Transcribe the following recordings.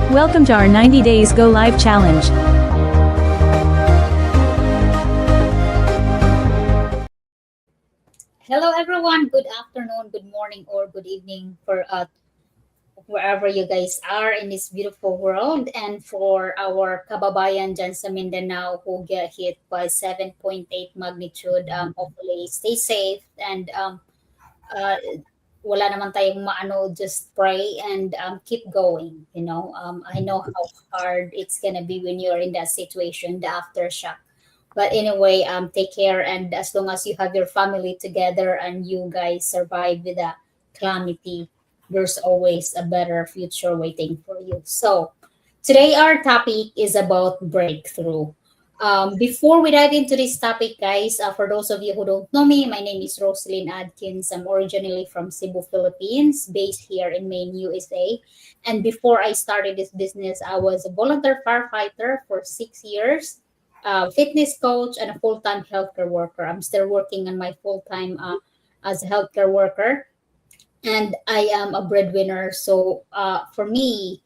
Welcome to our 90 Days Go Live Challenge. Hello, everyone. Good afternoon, good morning, or good evening for wherever you guys are in this beautiful world. And for our kababayan dyan sa Mindanao who get hit by 7.8 magnitude, hopefully stay safe and uh, wala naman tayong maano, just pray and keep going. I know how hard it's gonna be when you're in that situation, the aftershock. But anyway, take care, and as long as you have your family together and you guys survive with a calamity, there's always a better future waiting for you. So today our topic is about breakthrough. Before we dive into this topic, guys, for those of you who don't know me, my name is Rosalyn Adkins. I'm originally from Cebu, Philippines, based here in Maine, USA. And before I started this business, I was a volunteer firefighter for 6 years, fitness coach, and a full-time healthcare worker. I'm still working on my full-time as a healthcare worker, and I am a breadwinner. So for me,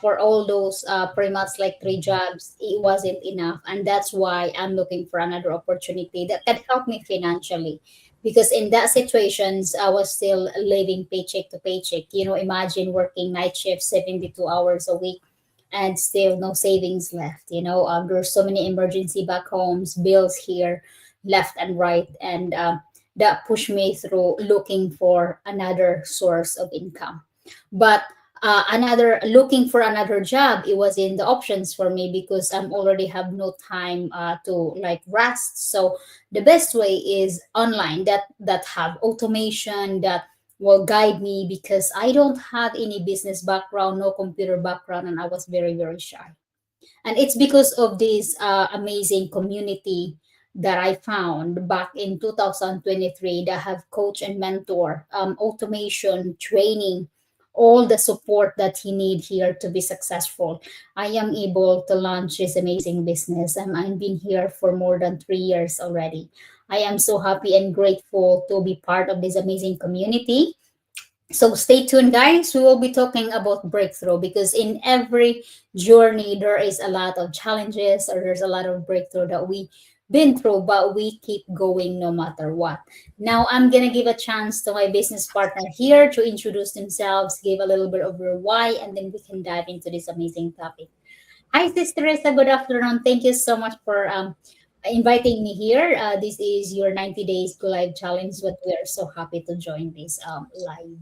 for all those pretty much like three jobs, it wasn't enough, and that's why I'm looking for another opportunity that can help me financially. Because in that situations, I was still living paycheck to paycheck. Imagine working night shifts, 72 hours a week, and still no savings left. There's so many emergency back homes, bills here, left and right, and that pushed me through looking for another source of income. But another looking for another job, it was in the options for me because I'm already have no time to like rest. So the best way is online, that have automation that will guide me, because I don't have any business background, no computer background, and I was very, very shy. And it's because of this amazing community that I found back in 2023 that have coach and mentor, automation, training, all the support that he need here to be successful. I am able to launch this amazing business, and I've been here for more than 3 years already. I am so happy and grateful to be part of this amazing community. So stay tuned, guys. We will be talking about breakthrough, because in every journey there is a lot of challenges, or there's a lot of breakthrough that we been through, but we keep going no matter what. Now I'm gonna give a chance to my business partner here to introduce themselves, give a little bit of their why, and then we can dive into this amazing topic. Hi, Sister Teresa. Good afternoon. Thank you so much for inviting me here. This is your 90 days go live challenge, but we are so happy to join this live.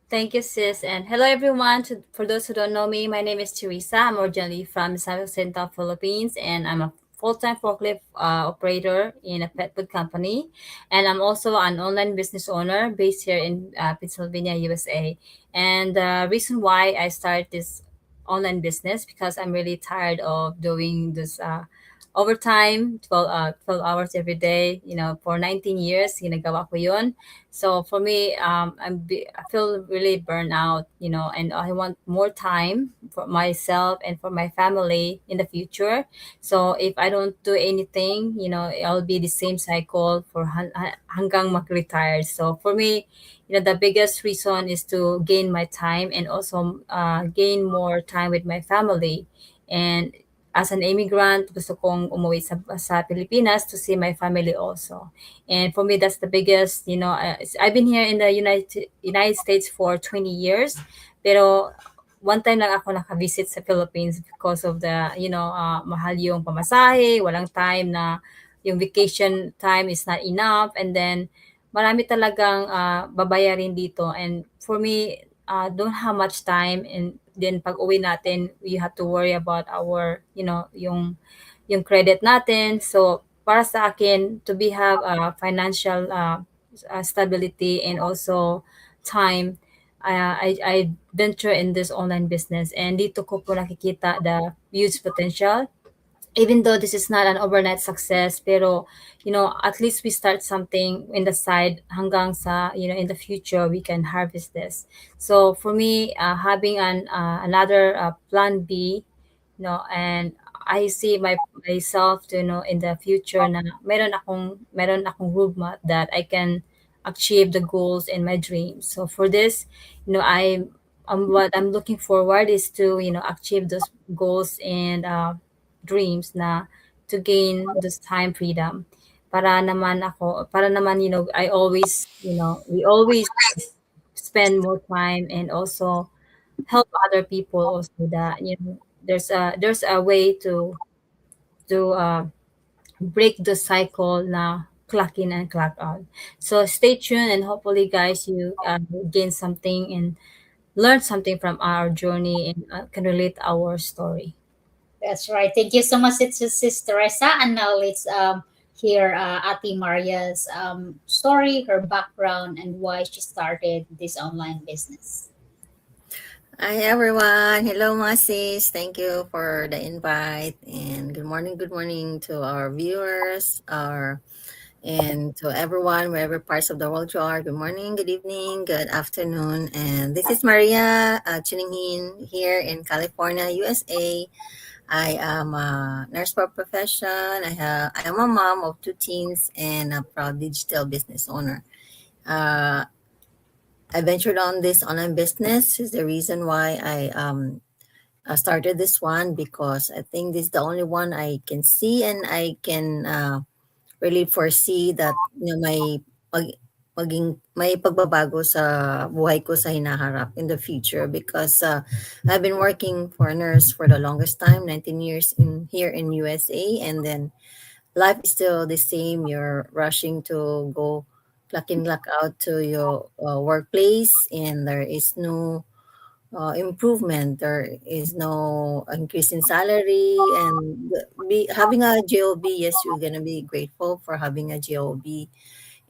Thank you, sis. And hello, everyone. For those who don't know me, my name is Teresa. I'm originally from South Central Philippines, and I'm a full-time forklift operator in a pet food company. And I'm also an online business owner based here in Pennsylvania, USA. And the reason why I started this online business, because I'm really tired of doing this overtime, 12 hours every day, for 19 years, ginagawa ko yun. So for me, I feel really burned out, and I want more time for myself and for my family in the future. So if I don't do anything, I'll be the same cycle for hanggang mag-retire. So for me, the biggest reason is to gain my time and also gain more time with my family. And as an immigrant, gusto kong umuwi sa Pilipinas to see my family also. And for me, that's the biggest, I've been here in the United States for 20 years. Pero one time lang ako naka-visit sa Philippines because of the, mahal yung pamasahe, walang time na yung vacation time is not enough. And then marami talagang babayarin dito. And for me, don't have much time, and then pag uwi natin, we have to worry about our, yung credit natin. So para sa akin, to be have financial stability and also time, I venture in this online business, and dito ko po nakikita the huge potential. Even though this is not an overnight success, pero at least we start something in the side, hanggang sa in the future we can harvest this. So for me, having another plan B, and I see myself to, in the future na meron akong roadmap that I can achieve the goals and my dreams. So for this, I what I'm looking forward is to achieve those goals and dreams na to gain this time freedom para naman I always we always spend more time and also help other people also that there's a way to break the cycle na clock in and clock out. So stay tuned and hopefully guys you gain something and learn something from our journey and can relate our story. That's right. Thank you so much, it's Sister Teresa. And now let's hear Ati Maria's story, her background, and why she started this online business. Hi everyone. Hello Masis. Thank you for the invite and good morning to our viewers and to everyone wherever parts of the world you are. Good morning, good evening, good afternoon. And this is Maria tuning in here in California, USA. I am a nurse by profession. I am a mom of two teens and a proud digital business owner. Uh, I ventured on this online business is the reason why I started this one because I think this is the only one I can see and I can really foresee that pag, may pagbabago sa buhay ko sa hinaharap in the future because I've been working for a nurse for the longest time, 19 years in here in USA, and then life is still the same. You're rushing to go clock in, clock out to your workplace, and there is no improvement. There is no increase in salary, and having a job. Yes, you're gonna be grateful for having a job,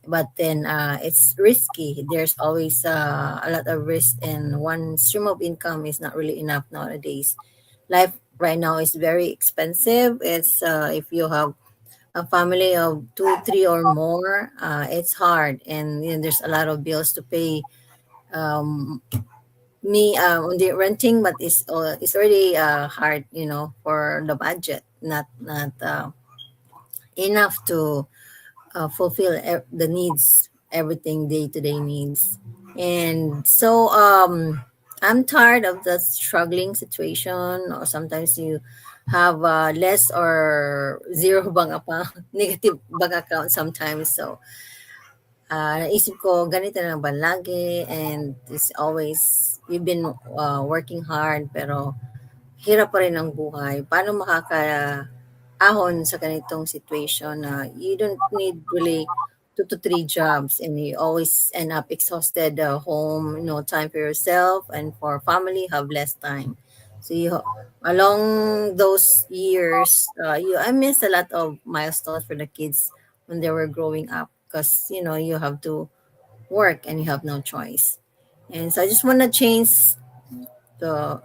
but then it's risky. There's always a lot of risk, and one stream of income is not really enough nowadays. Life right now is very expensive. It's if you have a family of two, three, or more, it's hard, and there's a lot of bills to pay. Um, me on the renting, but it's already hard, for the budget, not enough to fulfill the needs, everything day to day needs. And so I'm tired of the struggling situation, or sometimes you have less or zero bank account, negative bank account sometimes. So naisip ko, ganito na lang ba lagi? And it's always, you've been working hard, pero hirap pa rin ang buhay. Paano makakaahon sa ganitong situation na you don't need really 2 to 3 jobs and you always end up exhausted home, no time for yourself and for family, have less time. So along those years, I miss a lot of milestones for the kids when they were growing up because you have to work and you have no choice. And so I just want to change the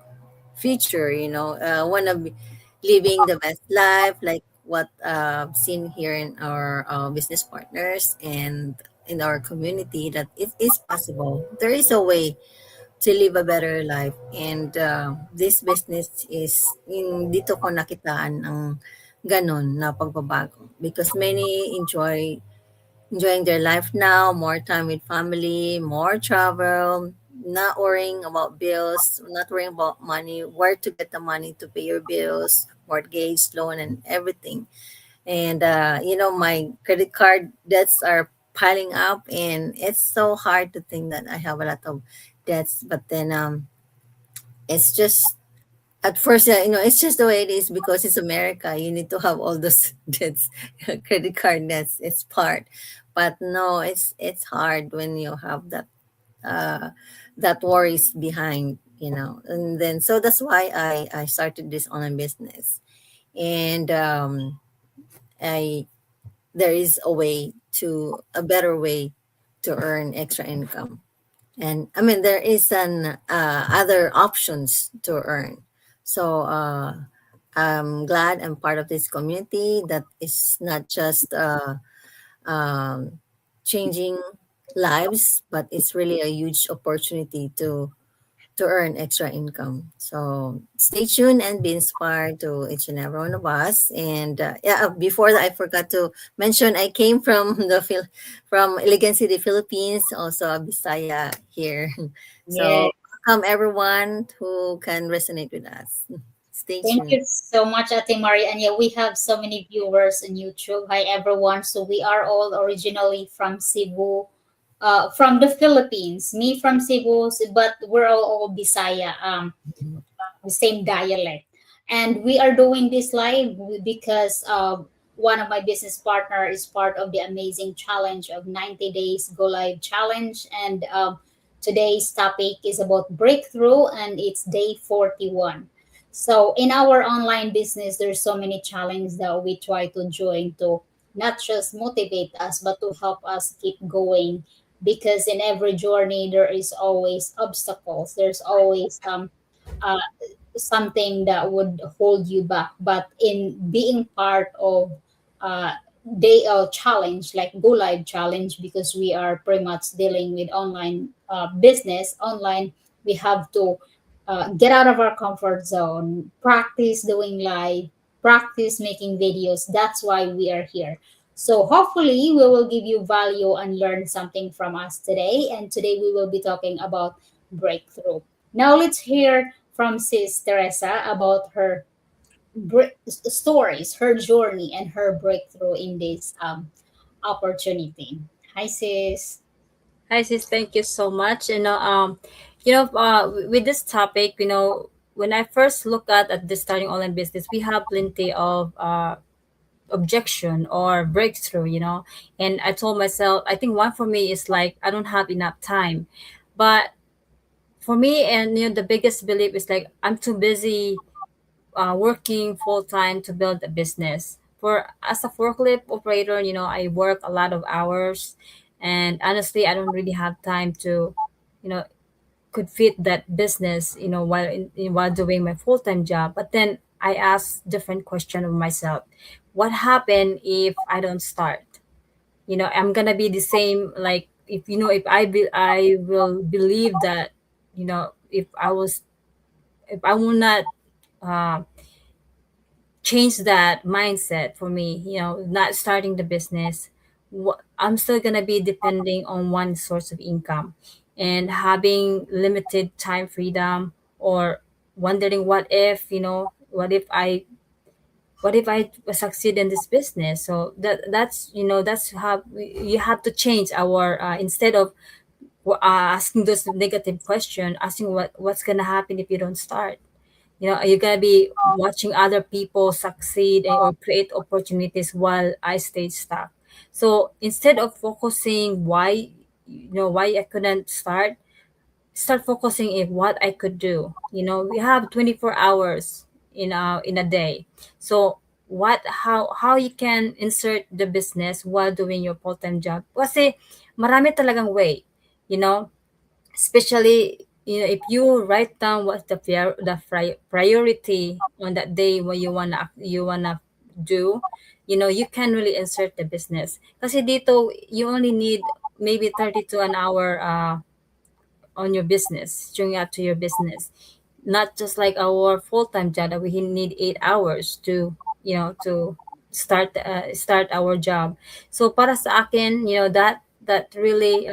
future, want to be living the best life, like what I've seen here in our business partners and in our community, that it is possible. There is a way to live a better life. And this business is, dito ko nakitaan ang ganon na pagbabago because many enjoying their life now, more time with family, more travel, not worrying about bills, not worrying about money, where to get the money to pay your bills, mortgage, loan, and everything. And, my credit card debts are piling up, and it's so hard to think that I have a lot of debts. But then it's just at first, it's just the way it is because it's America. You need to have all those debts, credit card debts. It's part, but no, it's hard when you have uh, that worries behind, And then so that's why I started this online business, and I there is a better way to earn extra income. And I mean, there is an other options to earn. So I'm glad I'm part of this community that is not just um, changing lives, but it's really a huge opportunity to earn extra income. So stay tuned and be inspired to each and every one of us. And before that, I forgot to mention I came from from Iligan City, Philippines, also a Bisaya here. Yeah. So welcome everyone who can resonate with us. Stay Thank tuned. you so much, Ate Mari. And yeah, we have so many viewers on YouTube. Hi, everyone. So we are all originally from Cebu, from the Philippines. Me from Cebu, but we're all Bisaya. The same dialect. And we are doing this live because one of my business partner is part of the amazing challenge of 90 days go live challenge. And today's topic is about breakthrough, and it's day 41. So in our online business, there's so many challenges that we try to join to not just motivate us, but to help us keep going. Because in every journey, there is always obstacles. There's always uh, something that would hold you back. But in being part of day challenge, like go live challenge, because we are pretty much dealing with online business online, we have to get out of our comfort zone, practice doing live, practice making videos. That's why we are here. So hopefully we will give you value and learn something from us today. And today we will be talking about breakthrough. Now let's hear from Sis Teresa about her stories, her journey, and her breakthrough in this opportunity. Hi, Sis. Hi, sis. Thank you so much. With this topic, when I first look at the starting online business, we have plenty of objection or breakthrough. And I told myself, I think one for me is like I don't have enough time, but for me, and the biggest belief is like I'm too busy working full time to build a business. For as a forklift operator, I work a lot of hours, and honestly, I don't really have time to, you know, could fit that business, while doing my full time job. But then I ask different question of myself: what happen if I don't start? I'm gonna be the same. Like if I will believe that, if I will not. Uh, change that mindset for me, not starting the business, I'm still going to be depending on one source of income and having limited time freedom, or wondering what if I succeed in this business. So that's how you have to change our instead of asking those negative questions, asking what's going to happen if you don't start. You're gonna be watching other people succeed or create opportunities while I stay stuck. So instead of focusing why I couldn't start focusing in what I could do. We have 24 hours in a day. So how you can insert the business while doing your full-time job? Kasi marami talagang way, you know especially if you write down what's the priority on that day, what you wanna do. You can really insert the business kasi dito you only need maybe 30 to an hour on your business, during out to your business, not just like our full-time job that we need 8 hours to start our job. So para sa akin, that really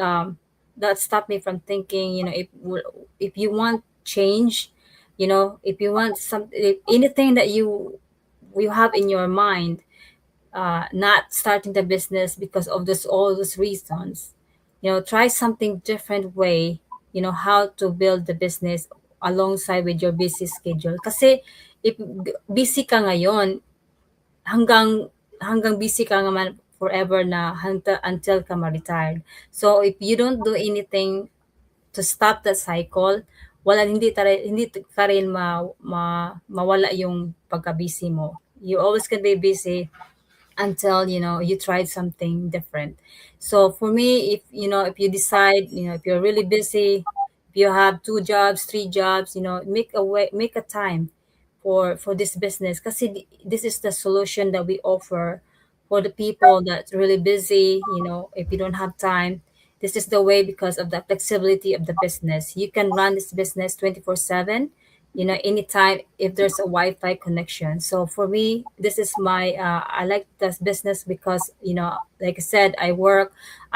that stopped me from thinking, if you want change, if you want if anything that you have in your mind, not starting the business because of this all those reasons, try something different way, how to build the business alongside with your busy schedule. Kasi if busy ka ngayon, hanggang hanggang busy ka naman forever na until ka ma-retired. So if you don't do anything to stop that cycle, hindi ka rin mawala yung pagka-busy mo. You always can be busy until you tried something different. So for me, if you decide, if you're really busy, if you have 2 jobs, 3 jobs, make a time for this business, because this is the solution that we offer for the people that's really busy. If you don't have time, this is the way, because of the flexibility of the business. You can run this business 24/7, anytime if there's a Wi-Fi connection. So for me, this is my I like this business because like I said, I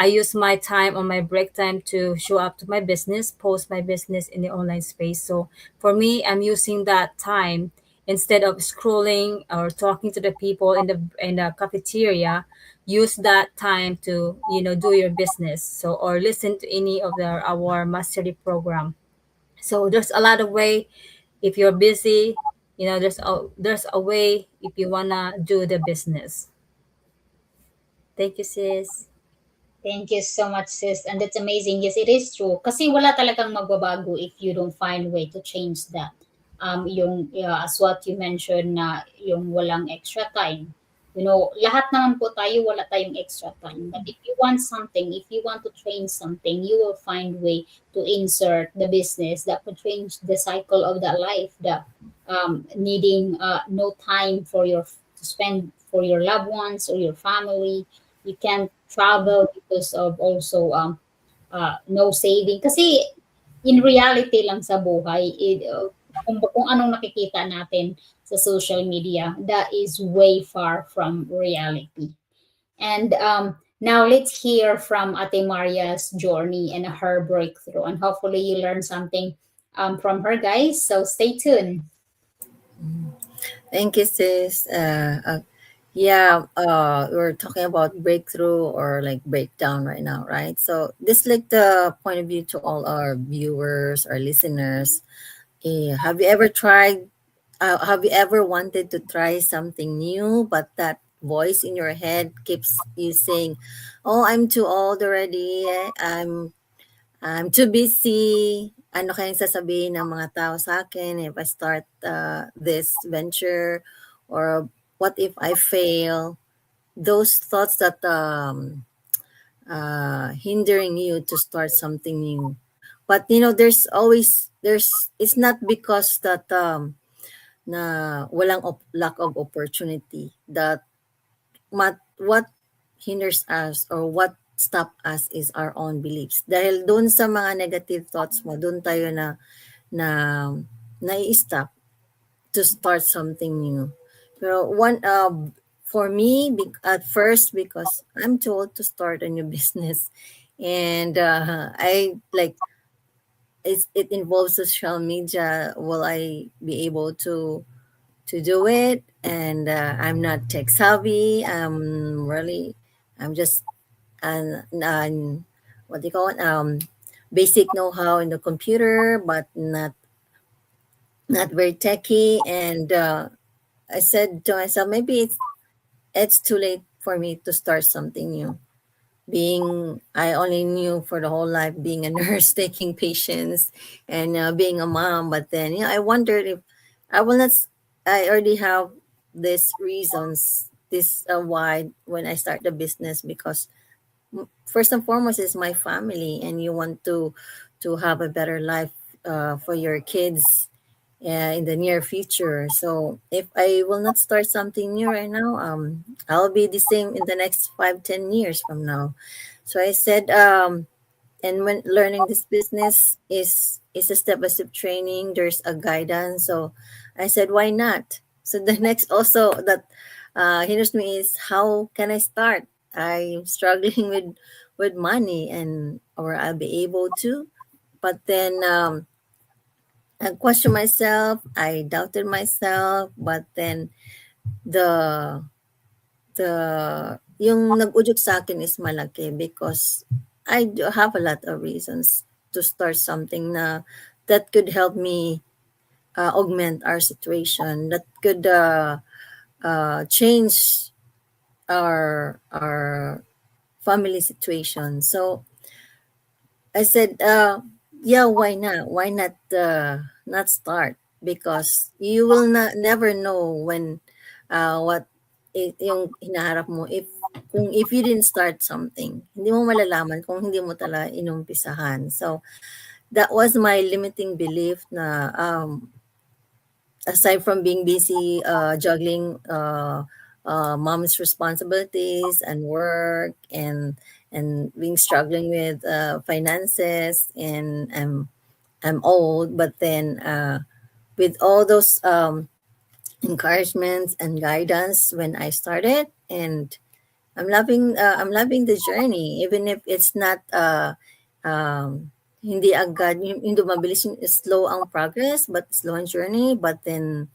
use my time on my break time to show up to my business, post my business in the online space. So for me, I'm using that time instead of scrolling or talking to the people in the cafeteria. Use that time to do your business, so or listen to any of our mastery program. So there's a lot of way. If you're busy, there's a way if you wanna do the business. Thank you, sis. Thank you so much, sis. And that's amazing. Yes, it is true. Kasi wala talagang magbabago if you don't find way to change that. Yung, yeah, as what you mentioned na yung walang extra time. Lahat naman po tayo, wala tayong extra time. But if you want something, if you want to change something, you will find way to insert the business that could change the cycle of that life, the needing no time for to spend for your loved ones or your family. You can't travel because of also no saving. Kasi in reality lang sa buhay, kung anong nakikita natin sa social media, that is way far from reality. And now let's hear from Ate Maria's journey and her breakthrough. And hopefully you learn something from her, guys. So stay tuned. Thank you, sis. We're talking about breakthrough or like breakdown right now, right? So this like the point of view to all our viewers, our listeners. Have you ever tried? Have you ever wanted to try something new, but that voice in your head keeps you saying, "Oh, I'm too old already. I'm too busy. Ano kayang sasabihin ng mga tao sa akin if I start this venture? Or what if I fail?" Those thoughts that hindering you to start something new. But it's not because that na walang lack of opportunity, that what hinders us or what stop us is our own beliefs. Dahil doon sa mga negative thoughts mo, doon tayo na nai-stop to start something new. Pero for me, at first, because I'm too old to start a new business, and I like it involves social media. Will I be able to do it? And I'm not tech savvy. I'm just an what do you call it? Basic know-how in the computer, but not very techy. And I said to myself, maybe it's too late for me to start something new. I only knew for the whole life being a nurse, taking patients, and being a mom. But then, I wondered if I will not. I already have these reasons, this why when I start the business, because first and foremost is my family, and you want to have a better life for your kids in the near future. So if I will not start something new right now, I'll be the same in the next 5-10 years from now. So I said, and when learning this business is a step-by-step training, there's a guidance. So I said, why not? So the next also that hinders me is, how can I start? I'm struggling with money, and or I'll be able to. But then I questioned myself, I doubted myself, but then the yung nag-udyok sa akin is malaki, because I do have a lot of reasons to start something that could help me augment our situation, that could change our family situation. So I said, yeah, why not? Why not start? Because you will never know when what yung hinaharap mo, if you didn't start something. Hindi mo malalaman kung hindi mo talaga inumpisahan. So that was my limiting belief na aside from being busy juggling mom's responsibilities and work, and being struggling with finances, and I'm old, but then with all those encouragements and guidance when I started, and I'm loving the journey, even if it's not hindi agad hindi mabilis, slow ang progress, but slow ang journey, but then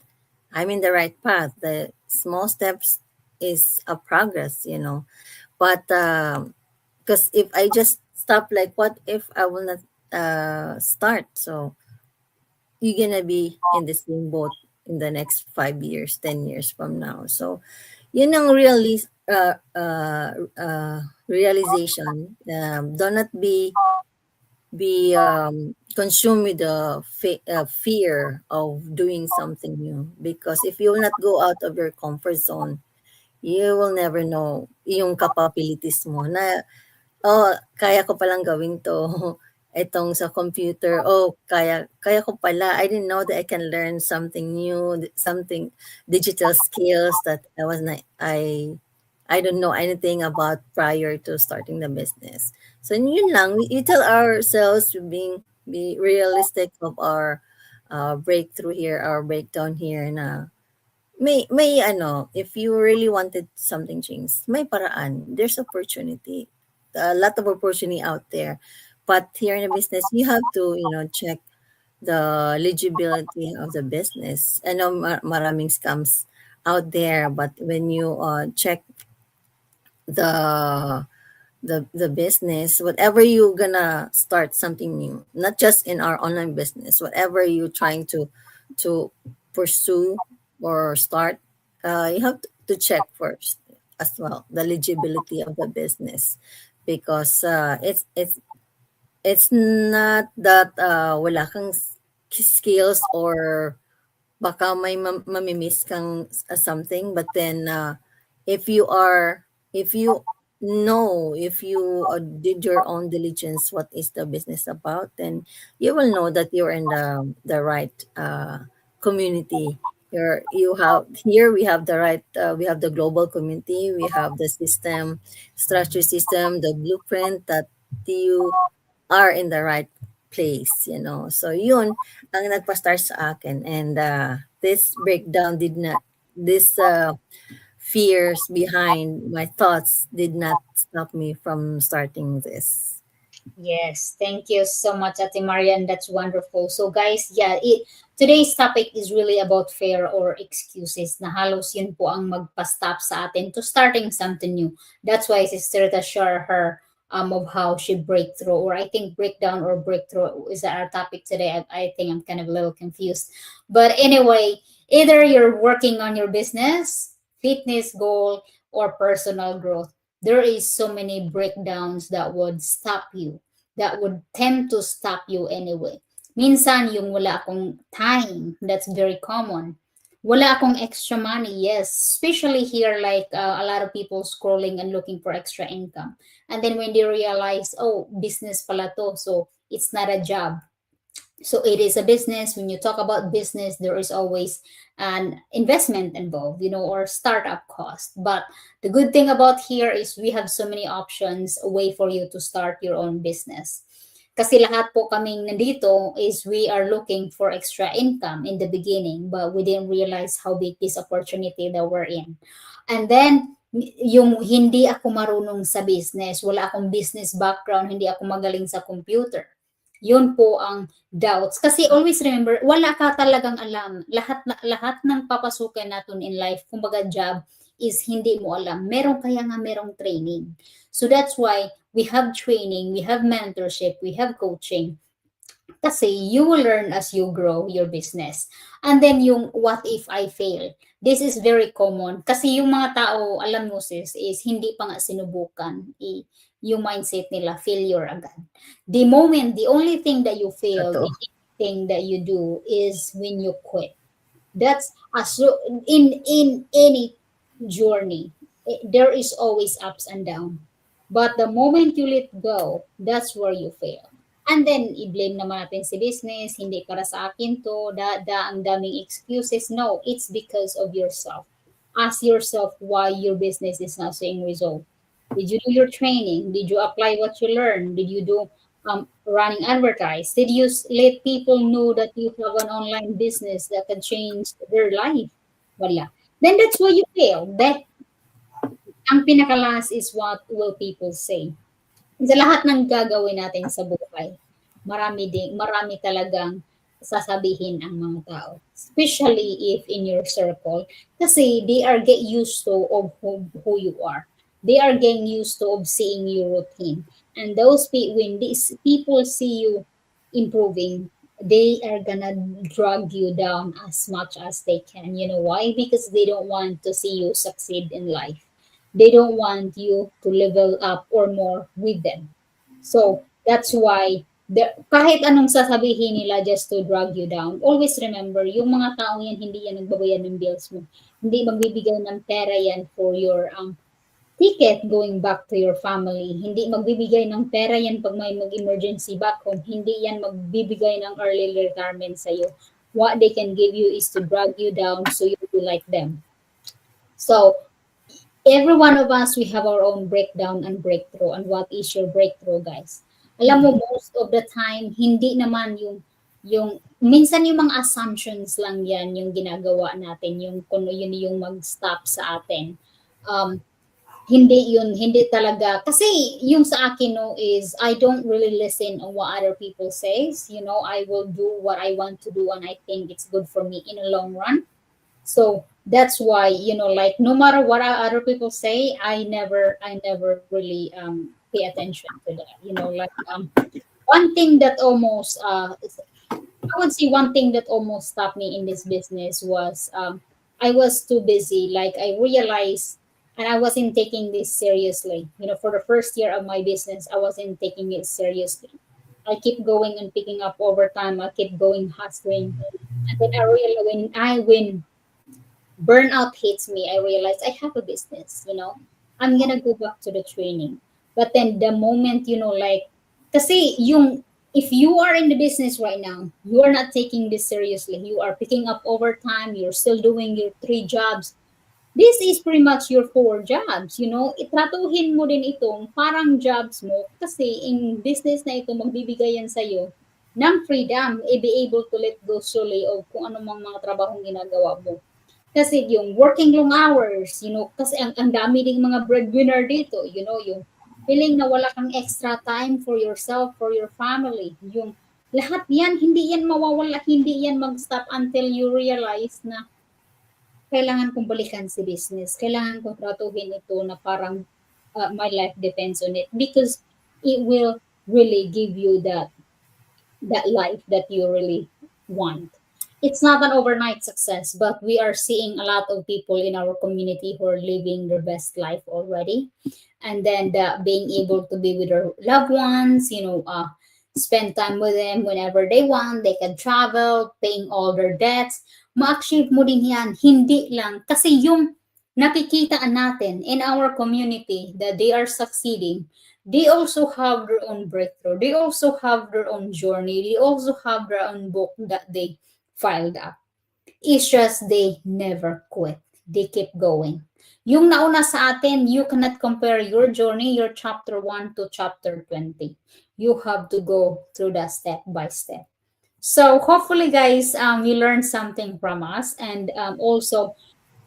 I'm in the right path. The small steps is a progress. But because if I just stop, like, what if I will not start? So you're gonna be in the same boat in the next 5 years, 10 years from now. So yun ang realization. Do not be consumed with the fear of doing something new, because if you will not go out of your comfort zone, you will never know yung capabilities mo na, "Oh, kaya ko palang gawin 'to." Itong sa computer, "Oh, kaya kaya ko pala. I didn't know that I can learn something new, something digital skills that I don't know anything about prior to starting the business." So yun lang, we tell ourselves, be realistic of our breakthrough here, our breakdown here, na may ano, if you really wanted something change, may paraan. There's opportunity. A lot of opportunity out there. But here in the business, you have to, check the legibility of the business. I know maraming scams out there, but when you check the the business, whatever you gonna start something new, not just in our online business, whatever you trying to pursue or start, you have to check first as well the legibility of the business, because it's not that wala kang skills, or baka may mamimiss kang something, but then if you if you did your own diligence what is the business about, then you will know that you're in the right community. You have here, we have the right, we have the global community, we have the system, structure system, the blueprint, that you are in the right place. So yun ang nagpa-start sa akin, and this breakdown did not, this fears behind my thoughts did not stop me from starting this. Yes, thank you so much, Ate Marian. That's wonderful. So, guys, yeah, today's topic is really about fear or excuses. Na halos yun po ang magpa-stop sa atin to starting something new. That's why Sister Rita share her of how she break through, or I think breakdown or breakthrough is our topic today. I think I'm kind of a little confused. But anyway, either you're working on your business, fitness goal, or personal growth, there is so many breakdowns that would stop you, that would tend to stop you anyway. Minsan yung wala akong time, that's very common. Wala akong extra money, yes, especially here, like a lot of people scrolling and looking for extra income, and then when they realize, oh, business pala to, so it's not a job, so it is a business. When you talk about business, there is always an investment involved, or startup cost. But the good thing about here is we have so many options, a way for you to start your own business. Kasi lahat po kaming nandito is we are looking for extra income in the beginning, but we didn't realize how big this opportunity that we're in. And then yung hindi ako marunong sa business, wala akong business background, hindi ako magaling sa computer. Yun po ang doubts. Kasi always remember, wala ka talagang alam. Lahat ng papasukan natin in life, kumbaga job, is hindi mo alam. Merong training. So that's why we have training, we have mentorship, we have coaching. Kasi you will learn as you grow your business. And then yung what if I fail? This is very common. Kasi yung mga tao, alam mo sis, is hindi pa nga sinubukan. Yung mindset nila, failure agad. The only thing that you failed Totoo. in anything that you do is when you quit. That's in any journey, there is always ups and downs. But the moment you let go, that's where you fail. And then, i-blame naman natin si business, hindi para sa akin to, ang daming excuses. No, it's because of yourself. Ask yourself why your business is not seeing result. Did you do your training? Did you apply what you learned? Did you do running advertise? Did you let people know that you have an online business that can change their life? Wala. Then that's why you fail. That ang pinakalas is what will people say. Sa lahat ng gagawin natin sa buhay, marami talagang sasabihin ang mga tao. Especially if in your circle. Kasi they are get used to of who you are. They are getting used to of seeing your routine. And when these people see you improving, they are gonna drag you down as much as they can. You know why? Because they don't want to see you succeed in life. They don't want you to level up or more with them. So that's why kahit anong sasabihin nila just to drag you down, always remember, yung mga tao yan, hindi yan nagbabayad ng bills mo. Hindi magbibigay ng pera yan for your ticket going back to your family. Hindi magbibigay ng pera yan pag may mag-emergency back home. Hindi yan magbibigay ng early retirement sa'yo. What they can give you is to drag you down so you be like them. So, every one of us, we have our own breakdown and breakthrough. And what is your breakthrough, guys? Alam mo, most of the time, hindi naman minsan yung mga assumptions lang yan yung ginagawa natin, yung kung yun yung mag-stop sa atin. Hindi talaga. Kasi yung sa akin, no, is I don't really listen on what other people says. You know, I will do what I want to do and I think it's good for me in the long run. So that's why, like no matter what other people say, I never really pay attention to that. Like one thing that almost I would say one thing that almost stopped me in this business was I was too busy. Like I realized, and I wasn't taking this seriously. For the first year of my business, I wasn't taking it seriously. I keep going and picking up overtime. I keep going hustling, and then I realized when burnout hits me, I realize I have a business, I'm gonna go back to the training. But then the moment, like, kasi if you are in the business right now, you are not taking this seriously. You are picking up overtime, you're still doing your 3 jobs. This is pretty much your 4 jobs, Itratuhin mo din itong parang jobs mo kasi in business na ito, magbibigay yan sa'yo ng freedom, be able to let go solely of kung anumang mga trabahong ginagawa mo. Kasi yung working long hours, kasi ang dami ding mga breadwinner dito, yung feeling na wala kang extra time for yourself, for your family. Yung lahat yan, hindi yan mawawala, hindi yan mag-stop until you realize na kailangan kong balikan si business. Kailangan kong tratuhin ito na parang my life depends on it because it will really give you that life that you really want. It's not an overnight success, but we are seeing a lot of people in our community who are living their best life already. And then being able to be with their loved ones, spend time with them whenever they want. They can travel, paying all their debts. Ma-achieve mo din yan. Hindi lang. Kasi yung nakikita natin in our community that they are succeeding, they also have their own breakthrough. They also have their own journey. They also have their own book that they filed up. It's just they never quit. They keep going. Yung nauna sa atin, you cannot compare your journey, your chapter 1 to chapter 20. You have to go through that step by step. So hopefully guys, you learned something from us and also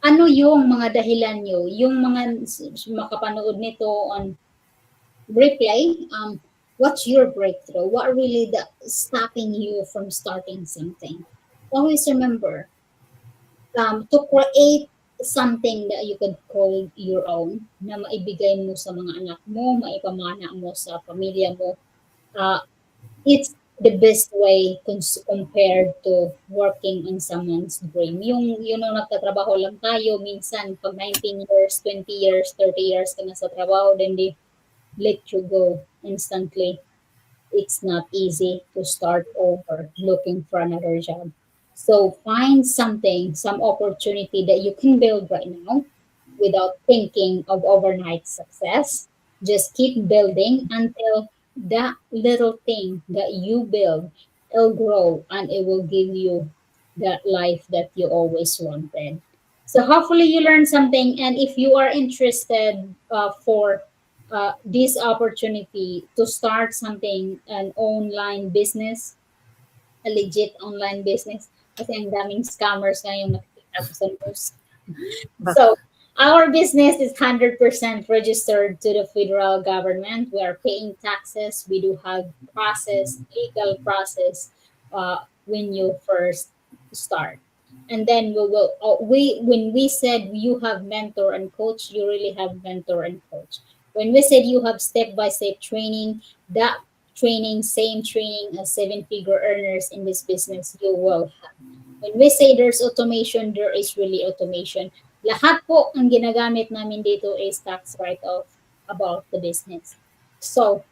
ano yung mga dahilan nyo, yung mga makapanood nito on replay, what's your breakthrough? What really stopping you from starting something? Always remember to create something that you could call your own na maibigay mo sa mga anak mo, maipamana mo sa pamilya mo. It's the best way compared to working on someone's dream. Yung nagtatrabaho lang tayo, minsan pag 19 years, 20 years, 30 years ka na sa trabaho, then they let you go instantly. It's not easy to start over looking for another job. So find something, some opportunity that you can build right now without thinking of overnight success. Just keep building until that little thing that you build will grow and it will give you that life that you always wanted. So hopefully you learned something. And if you are interested for this opportunity to start something, an online business, a legit online business. Kasi ang daming scammers ngayong nakikita ko sa news. Bak- So our business is 100% registered to the federal government. We are paying taxes. We do have process, legal process when you first start. And then we will we when we said you have mentor and coach, you really have mentor and coach. When we said you have step by step training, that training, same training as seven-figure earners in this business, you will have. When we say there's automation, there is really automation. Lahat po ang ginagamit namin dito is tax write-off about the business. So,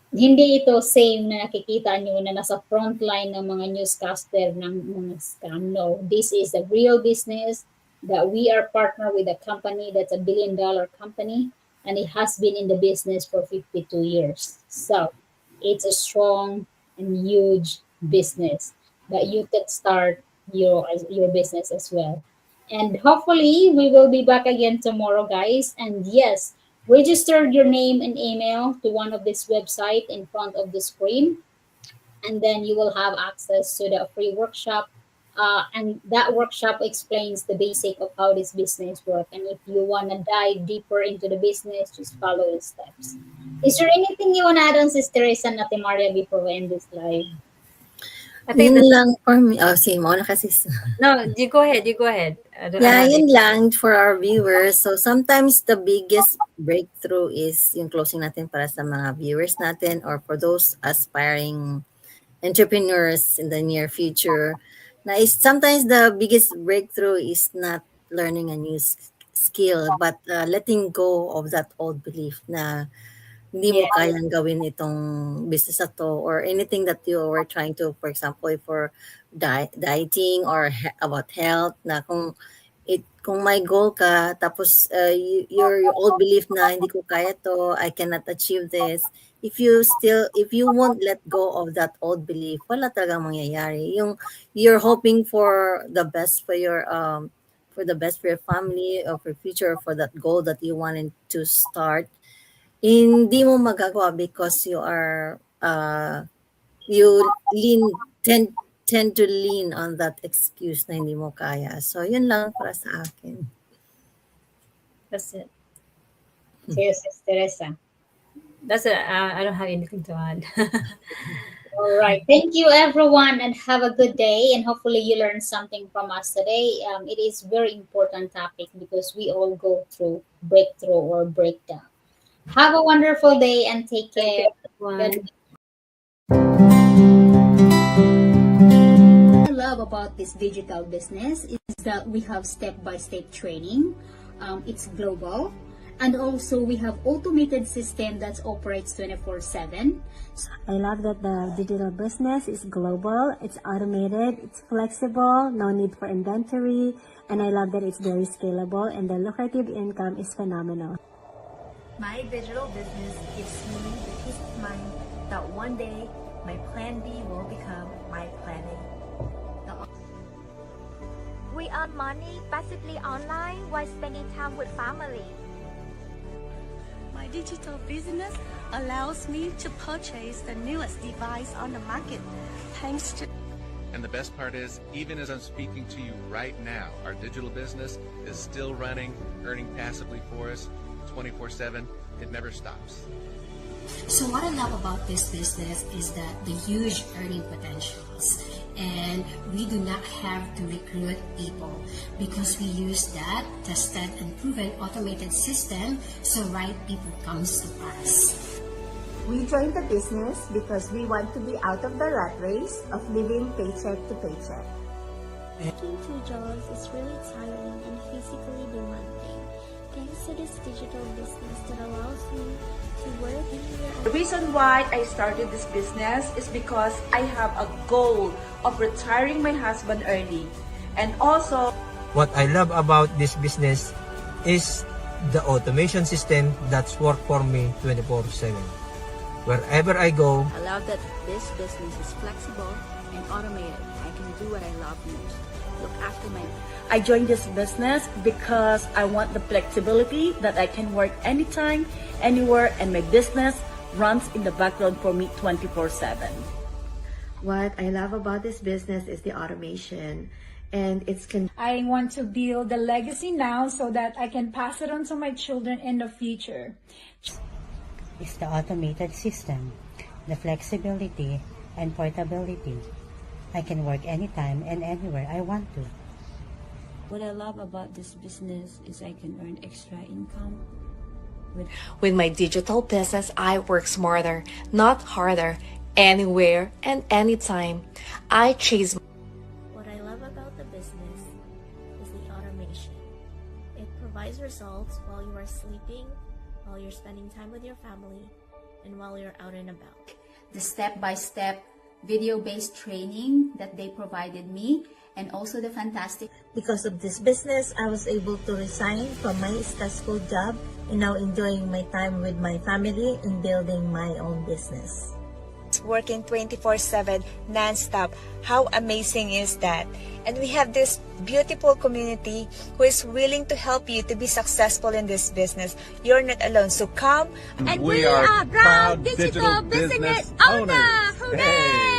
hindi ito same na nakikita nyo na nasa front line ng mga newscaster ng mga scam. No, this is a real business that we are partner with a company that's $1 billion company, and it has been in the business for 52 years. So, it's a strong and huge business that you can start your business as well. And hopefully, we will be back again tomorrow, guys. And yes, register your name and email to one of this website in front of the screen, and then you will have access to the free workshop. And that workshop explains the basic of how this business works. And if you want to dive deeper into the business, just follow the steps. Is there anything you want to add on, Sister Teresa and Ate Maria, before we end this live? I think Yun lang for me. Oh, sige mo na kasi. no, you go ahead. You go ahead. Yeah, yun lang for our viewers. So sometimes the biggest breakthrough is yung closing natin para sa mga viewers natin or for those aspiring entrepreneurs in the near future. Na is sometimes the biggest breakthrough is not learning a new skill but letting go of that old belief na hindi mo kayang gawin itong business na to or anything that you were trying to, for example, for dieting or about health, na kung may goal ka, tapos your old belief na hindi ko kaya to, I cannot achieve this, if you won't let go of that old belief, wala talagang mangyayari. You're hoping for the best for your family or for future, for that goal that you wanted to start, hindi mo magagawa because you are tend to lean on that excuse na hindi mo kaya. So yun lang para sa akin. That's it. Yes, Teresa. That's it. I don't have anything to add. All right. Thank you, everyone, and have a good day. And hopefully, you learned something from us today. It is very important topic because we all go through breakthrough or breakdown. Have a wonderful day and take care. What I love about this digital business is that we have step-by-step training. It's global. And also, we have automated system that operates 24/7. I love that the digital business is global, it's automated, it's flexible, no need for inventory, and I love that it's very scalable and the lucrative income is phenomenal. My digital business gives me the peace of mind that one day my plan B will become my plan A. We earn money passively online while spending time with family. My digital business allows me to purchase the newest device on the market, thanks to... And the best part is, even as I'm speaking to you right now, our digital business is still running, earning passively for us 24/7. It never stops. So what I love about this business is that the huge earning potentials, and we do not have to recruit people because we use that tested and proven automated system, so right people comes to us. We joined the business because we want to be out of the rat race of living paycheck to paycheck. Working two jobs is really tiring and physically demanding. Thanks to this digital business that allows me to work anywhere. The reason why I started this business is because I have a goal of retiring my husband early. And also, what I love about this business is the automation system that's work for me 24/7. Wherever I go, I love that this business is flexible, and automated. I can do what I love most. Look after my... I joined this business because I want the flexibility that I can work anytime, anywhere, and my business runs in the background for me 24/7. What I love about this business is the automation, and I want to build a legacy now so that I can pass it on to my children in the future. It's the automated system, the flexibility and portability. I can work anytime and anywhere I want to. What I love about this business is I can earn extra income. With my digital business, I work smarter, not harder, anywhere and anytime. I chase. What I love about the business is the automation. It provides results while you are sleeping, while you're spending time with your family, and while you're out and about. The step-by-step video-based training that they provided me, and also the fantastic... Because of this business, I was able to resign from my stressful job and now enjoying my time with my family and building my own business. Working 24/7 non-stop. How amazing is that? And we have this beautiful community who is willing to help you to be successful in this business. You're not alone, so come. And we are proud digital business owners. Hooray!